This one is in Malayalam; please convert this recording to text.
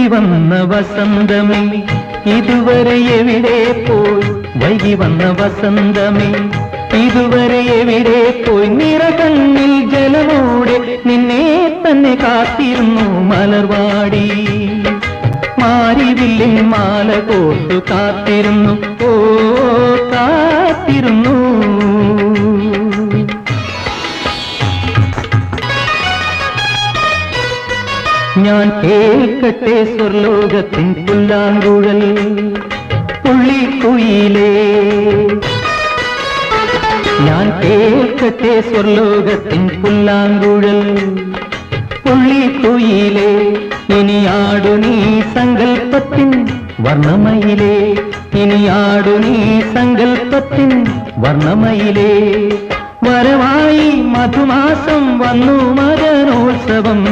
വൈകി വന്ന വസന്തമേ ഇതുവരെ എവിടെ പോയി? വൈകി വന്ന വസന്തമേ ഇതുവരെ എവിടെ പോയി? നിറകണ്ണിൽ ജലമോടെ നിന്നെ തന്നെ കാത്തിരുന്നു മലർവാടി. മാരിവില്ലിൻ മാല കോർത്തു കാത്തിരുന്നു, ഓ കാത്തിരുന്നു. ഞാൻ കേൾക്കട്ടെ സ്വർലോകത്തിൻ പുല്ലാങ്കുഴൽ പുള്ളിക്കുയിലേ. ഞാൻ കേൾക്കട്ടെ സ്വർലോകത്തിൻ പുല്ലാങ്കുഴൽ പുള്ളിക്കുയിലേ. ഇനിയാടു നീ സങ്കൽപ്പത്തിൻ വർണ്ണമയിലേ, ഇനിയാടു നീ സങ്കൽപ്പത്തിൻ വർണ്ണമയിലേ. വരവായി മധുമാസം വന്നു മദനോത്സവം.